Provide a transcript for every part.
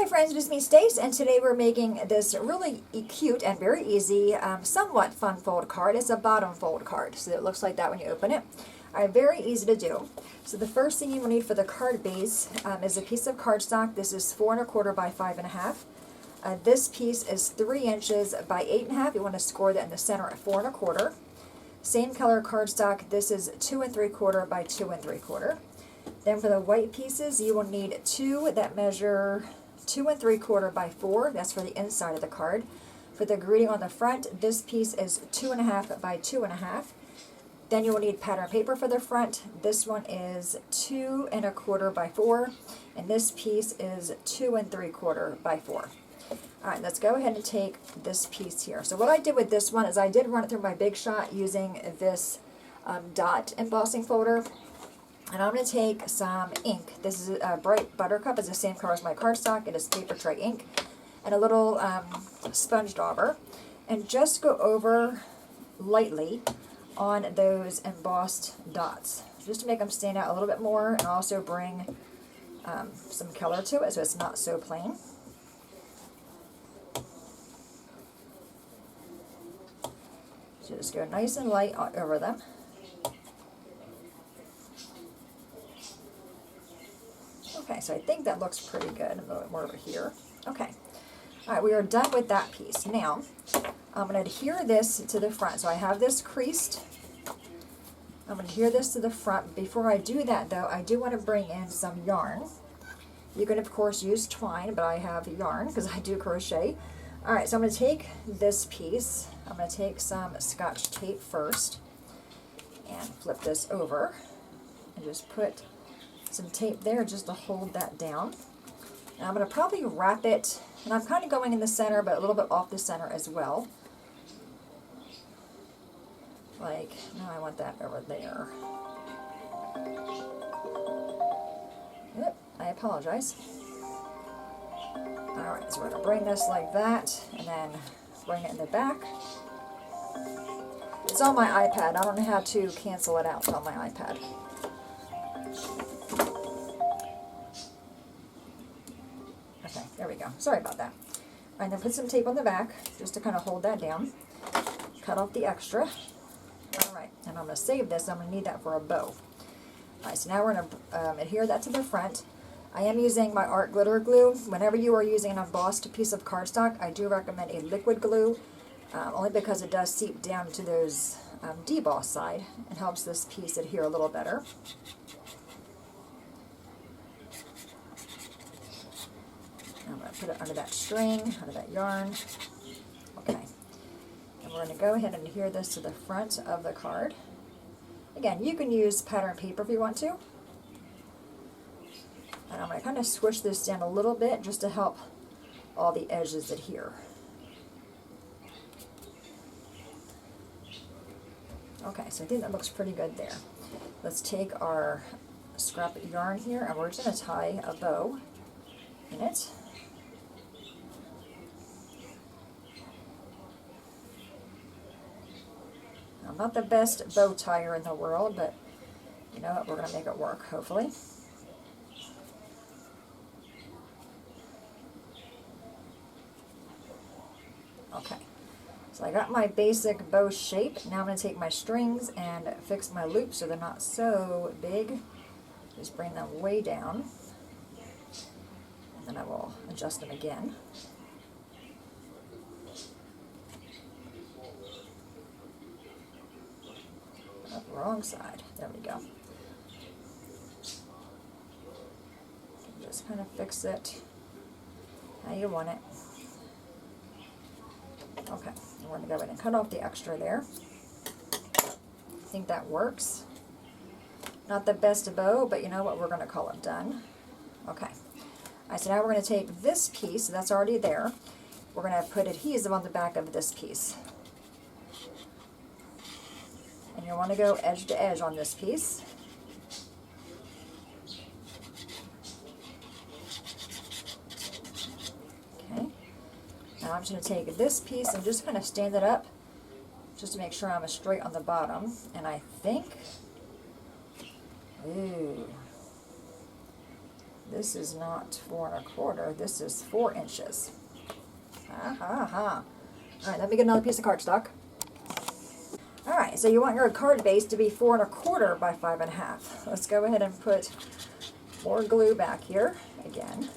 Hi friends, it is me Stace, and today we're making this really cute and very easy, somewhat fun fold card. It's a bottom fold card, so it looks like that when you open it. Very easy to do. So the first thing you will need for the card base is a piece of cardstock. This is 4 1/4 by 5 1/2. This piece is 3 inches by 8 1/2. You want to score that in the center at 4 1/4. Same color cardstock. This is 2 3/4 by 2 3/4. Then for the white pieces, you will need 2 that measure 2 3/4 by 4. That's for the inside of the card. For the greeting on the front, this piece is 2 1/2 by 2 1/2. Then you will need pattern paper for the front. This one is 2 1/4 by 4, and this piece is 2 3/4 by 4. Alright, let's go ahead and take this piece here. So what I did with this one is I did run it through my Big Shot using this dot embossing folder. And I'm going to take some ink. This is a bright buttercup. It's the same color as my cardstock. It is paper tray ink. And a little sponge dauber. And just go over lightly on those embossed dots, just to make them stand out a little bit more and also bring some color to it so it's not so plain. So just go nice and light over them. Okay, so I think that looks pretty good. A little bit more over here. Okay. All right, we are done with that piece. Now, I'm going to adhere this to the front. So I have this creased. I'm going to adhere this to the front. Before I do that, though, I do want to bring in some yarn. You can, of course, use twine, but I have yarn because I do crochet. All right, so I'm going to take this piece. I'm going to take some Scotch tape first and flip this over and just put some tape there just to hold that down. Now I'm going to probably wrap it, and I'm kind of going in the center, but a little bit off the center as well. Like, no, I want that over there. Yep, I apologize. Alright, so we're going to bring this like that, and then bring it in the back. It's on my iPad. I don't know how to cancel it out on my iPad. Okay, there we go. Sorry about that. And then put some tape on the back just to kind of hold that down. Cut off the extra. Alright, and I'm going to save this. I'm going to need that for a bow. Alright, so now we're going to adhere that to the front. I am using my art glitter glue. Whenever you are using an embossed piece of cardstock, I do recommend a liquid glue, only because it does seep down to those deboss side and helps this piece adhere a little better. I'm going to put it under that string, under that yarn. Okay. And we're going to go ahead and adhere this to the front of the card. Again, you can use pattern paper if you want to. And I'm going to kind of squish this down a little bit just to help all the edges adhere. Okay, so I think that looks pretty good there. Let's take our scrap yarn here, and we're just going to tie a bow in it. I'm not the best bow tire in the world, but you know what, we're going to make it work, hopefully. Okay, so I got my basic bow shape. Now I'm going to take my strings and fix my loops so they're not so big. Just bring them way down, and then I will adjust them again. Wrong side. There we go. Just kind of fix it how you want it. Okay, we're going to go ahead and cut off the extra there. I think that works. Not the best bow, but you know what? We're going to call it done. Okay. Alright, so now we're going to take this piece that's already there. We're going to put adhesive on the back of this piece. And you want to go edge to edge on this piece. Okay. Now I'm just going to take this piece and just kind of stand it up just to make sure I'm straight on the bottom. And I think, ooh, This is not 4 1/4, this is 4 inches. Alright, let me get another piece of cardstock. Alright, so you want your card base to be 4 1/4 by 5 1/2. Let's go ahead and put more glue back here again.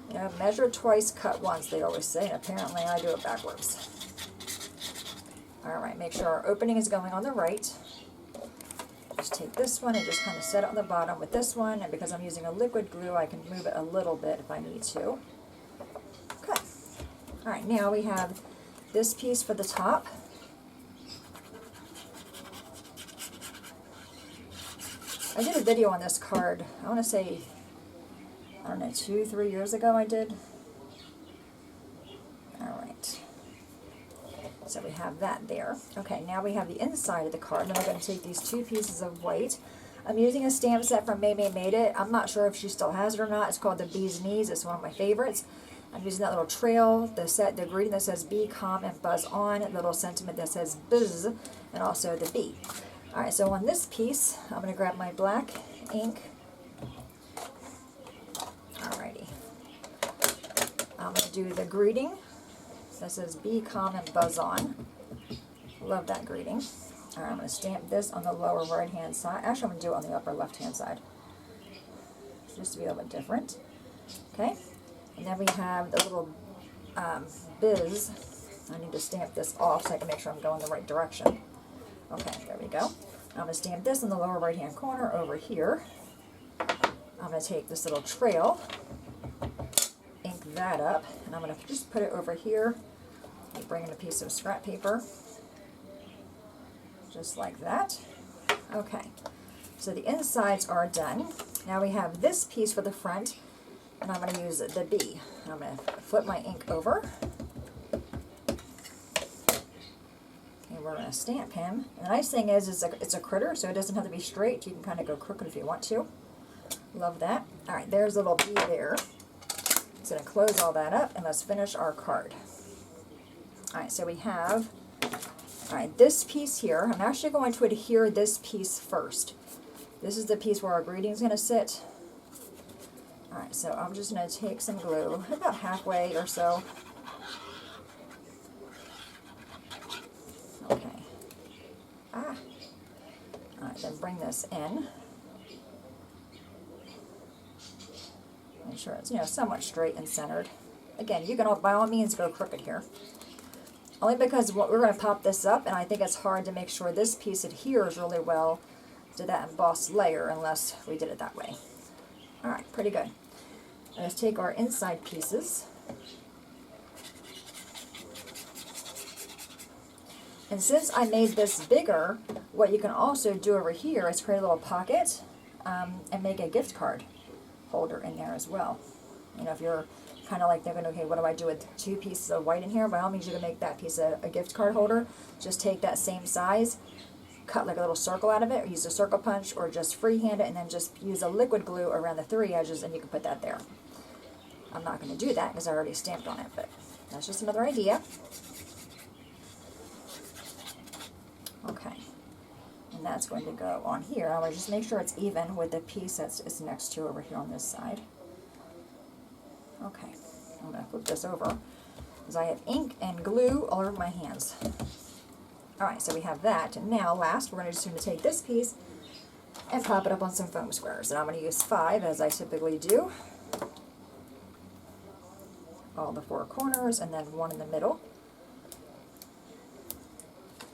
You know, measure twice, cut once, they always say, and apparently I do it backwards. Alright, make sure our opening is going on the right. Just take this one and just kind of set it on the bottom with this one, and because I'm using a liquid glue, I can move it a little bit if I need to. Okay. Alright, now we have this piece for the top. I did a video on this card, I want to say, I don't know, 2, 3 years ago I did. Alright. So we have that there. Okay, now we have the inside of the card. Then I'm going to take these 2 pieces of white. I'm using a stamp set from May Made It. I'm not sure if she still has it or not. It's called the Bee's Knees. It's one of my favorites. I'm using that little trail, the greeting that says be calm and buzz on, a little sentiment that says buzz, and also the bee. Alright, so on this piece, I'm going to grab my black ink. Alrighty. I'm going to do the greeting that says be calm and buzz on. Love that greeting. Alright, I'm going to stamp this on the lower right hand side. Actually, I'm going to do it on the upper left hand side, just to be a little bit different. Okay, and then we have the little biz. I need to stamp this off so I can make sure I'm going the right direction. Okay, there we go. I'm going to stamp this in the lower right hand corner over here. I'm going to take this little trail, ink that up, and I'm going to just put it over here. Bring in a piece of scrap paper, just like that. Okay, so the insides are done. Now we have this piece for the front, and I'm going to use the bee. I'm going to flip my ink over. We're going to stamp him. And the nice thing is it's a critter, so it doesn't have to be straight. You can kind of go crooked if you want to. Love that. Alright, there's a little bee there. It's going to close all that up, and let's finish our card. Alright, so we have, alright, this piece here. I'm actually going to adhere this piece first. This is the piece where our greeting is going to sit. Alright, so I'm just going to take some glue, about halfway or so. Okay. Alright, then bring this in. Make sure it's, you know, somewhat straight and centered. Again, you can all, by all means, go crooked here. Only because we're going to pop this up, and I think it's hard to make sure this piece adheres really well to that embossed layer unless we did it that way. Alright, pretty good. Let's take our inside pieces. And since I made this bigger, what you can also do over here is create a little pocket and make a gift card holder in there as well. You know, if you're kind of like thinking, okay, what do I do with 2 pieces of white in here? By all means, you can make that piece a gift card holder. Just take that same size, cut like a little circle out of it, or use a circle punch, or just freehand it, and then just use a liquid glue around the 3 edges, and you can put that there. I'm not going to do that because I already stamped on it, but that's just another idea. Okay, and that's going to go on here. I want to just make sure it's even with the piece that's next to over here on this side. Okay, I'm going to flip this over because I have ink and glue all over my hands. Alright, so we have that. And now, last, we're just going to take this piece and pop it up on some foam squares. And I'm going to use 5, as I typically do. All the 4 corners, and then 1 in the middle.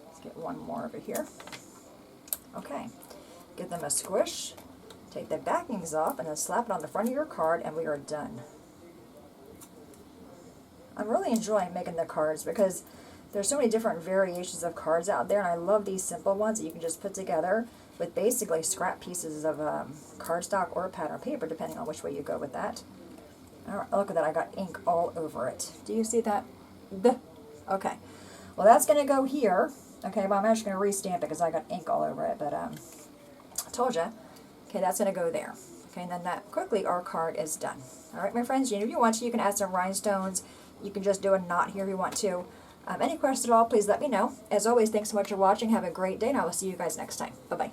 Let's get 1 more over here. Okay, give them a squish. Take the backings off, and then slap it on the front of your card, and we are done. I'm really enjoying making the cards because there's so many different variations of cards out there, and I love these simple ones that you can just put together with basically scrap pieces of cardstock or pattern paper, depending on which way you go with that. Alright, look at that, I got ink all over it. Do you see that? Okay, well that's going to go here. Okay, but I'm actually going to restamp it because I got ink all over it, but I told you. Okay, that's going to go there. Okay, and then that quickly, our card is done. Alright, my friends, if you want to, you can add some rhinestones. You can just do a knot here if you want to. Any questions at all, please let me know. As always, thanks so much for watching. Have a great day, and I will see you guys next time. Bye-bye.